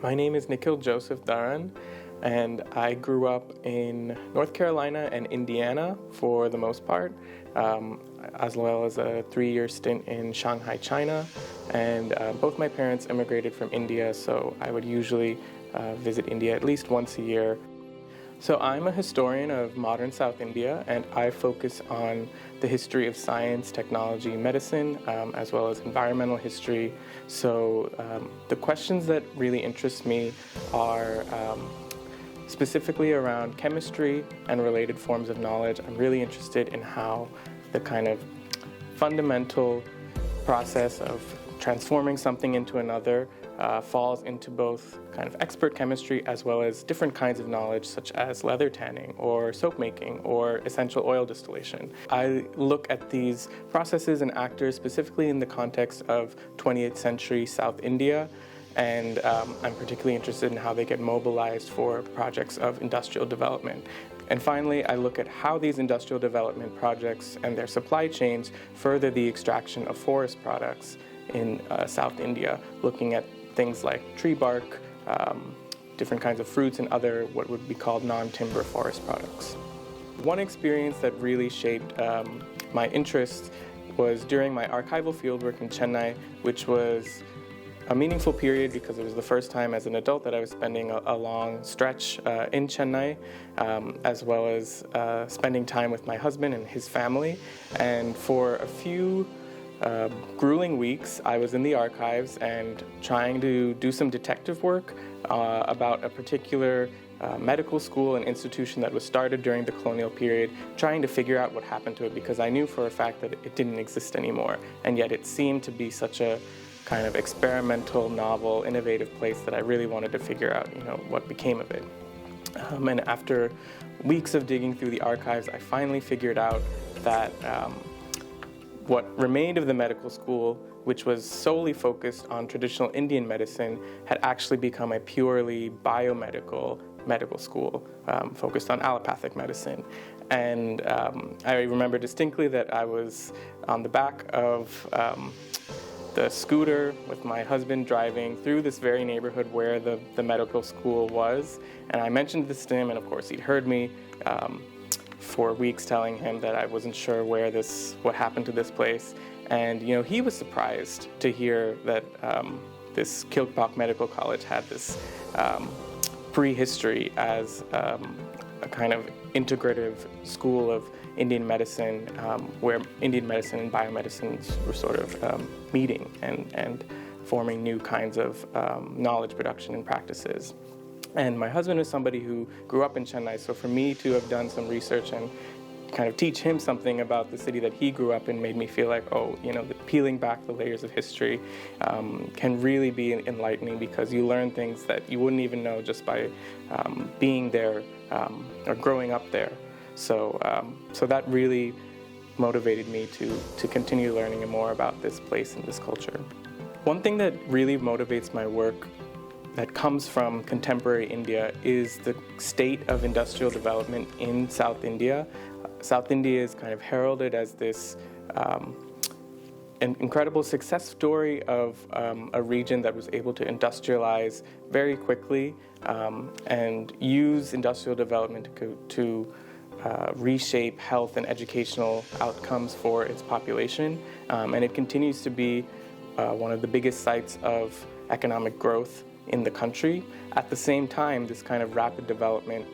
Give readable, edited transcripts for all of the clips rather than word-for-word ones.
My name is Nikhil Joseph Dharan, and I grew up in North Carolina and Indiana for the most part, as well as a 3-year stint in Shanghai, China. And both my parents immigrated from India, so I would usually visit India at least once a year. So I'm a historian of modern South India, and I focus on the history of science, technology, medicine, as well as environmental history. So the questions that really interest me are specifically around chemistry and related forms of knowledge. I'm really interested in how the kind of fundamental process of transforming something into another falls into both kind of expert chemistry as well as different kinds of knowledge such as leather tanning or soap making or essential oil distillation. I look at these processes and actors specifically in the context of 20th century South India, and I'm particularly interested in how they get mobilized for projects of industrial development. And finally, I look at how these industrial development projects and their supply chains further the extraction of forest products in South India, looking at things like tree bark, different kinds of fruits, and other what would be called non-timber forest products. One experience that really shaped my interest was during my archival fieldwork in Chennai, which was a meaningful period because it was the first time as an adult that I was spending a long stretch in Chennai, as well as spending time with my husband and his family. And for a few grueling weeks, I was in the archives and trying to do some detective work about a particular medical school and institution that was started during the colonial period, trying to figure out what happened to it because I knew for a fact that it didn't exist anymore, and yet it seemed to be such a kind of experimental, novel, innovative place that I really wanted to figure out, what became of it. And after weeks of digging through the archives, I finally figured out that what remained of the medical school, which was solely focused on traditional Indian medicine, had actually become a purely biomedical medical school focused on allopathic medicine. And I remember distinctly that I was on the back of the scooter with my husband driving through this very neighborhood where the medical school was. And I mentioned this to him, and of course he'd heard me for weeks telling him that I wasn't sure what happened to this place. And he was surprised to hear that this Kilpatrick Medical College had this prehistory as a kind of integrative school of Indian medicine, where Indian medicine and biomedicines were sort of meeting and forming new kinds of knowledge production and practices. And my husband is somebody who grew up in Chennai, so for me to have done some research and kind of teach him something about the city that he grew up in made me feel like, peeling back the layers of history can really be enlightening because you learn things that you wouldn't even know just by being there or growing up there. So that really motivated me to continue learning more about this place and this culture. One thing that really motivates my work that comes from contemporary India is the state of industrial development in South India. South India is kind of heralded as this an incredible success story of a region that was able to industrialize very quickly and use industrial development to reshape health and educational outcomes for its population. And it continues to be one of the biggest sites of economic growth in the country. At the same time, this kind of rapid development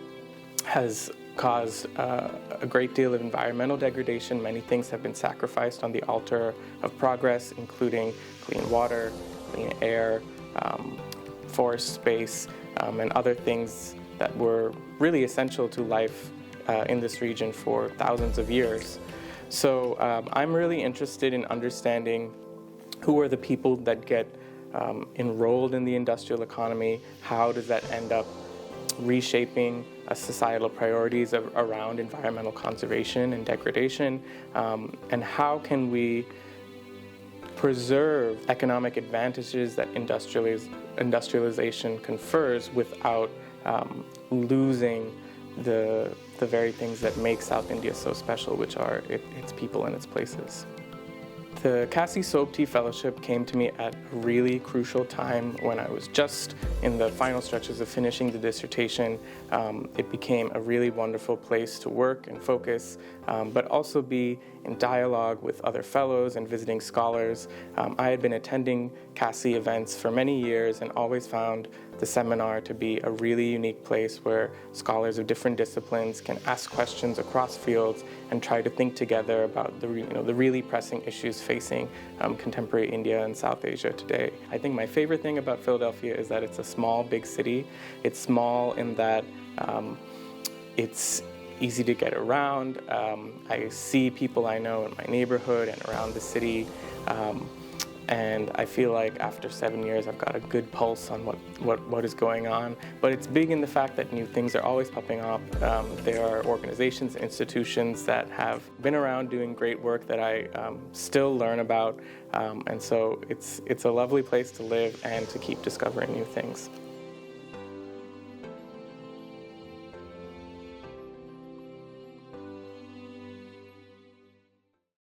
has caused a great deal of environmental degradation. Many things have been sacrificed on the altar of progress, including clean water, clean air, forest space, and other things that were really essential to life in this region for thousands of years. So I'm really interested in understanding who are the people that get enrolled in the industrial economy. How does that end up reshaping societal priorities around environmental conservation and degradation? And how can we preserve economic advantages that industrialization confers without losing the very things that make South India so special, which are its people and its places? The Cassie Sobti Fellowship came to me at a really crucial time when I was just in the final stretches of finishing the dissertation. It became a really wonderful place to work and focus, but also be in dialogue with other fellows and visiting scholars. I had been attending Cassie events for many years and always found the seminar to be a really unique place where scholars of different disciplines can ask questions across fields and try to think together about the really pressing issues facing contemporary India and South Asia today. I think my favorite thing about Philadelphia is that it's a small, big city. It's small in that it's easy to get around. I see people I know in my neighborhood and around the city. And I feel like after 7 years, I've got a good pulse on what is going on. But it's big in the fact that new things are always popping up. There are organizations, institutions that have been around doing great work that I still learn about. And so it's a lovely place to live and to keep discovering new things.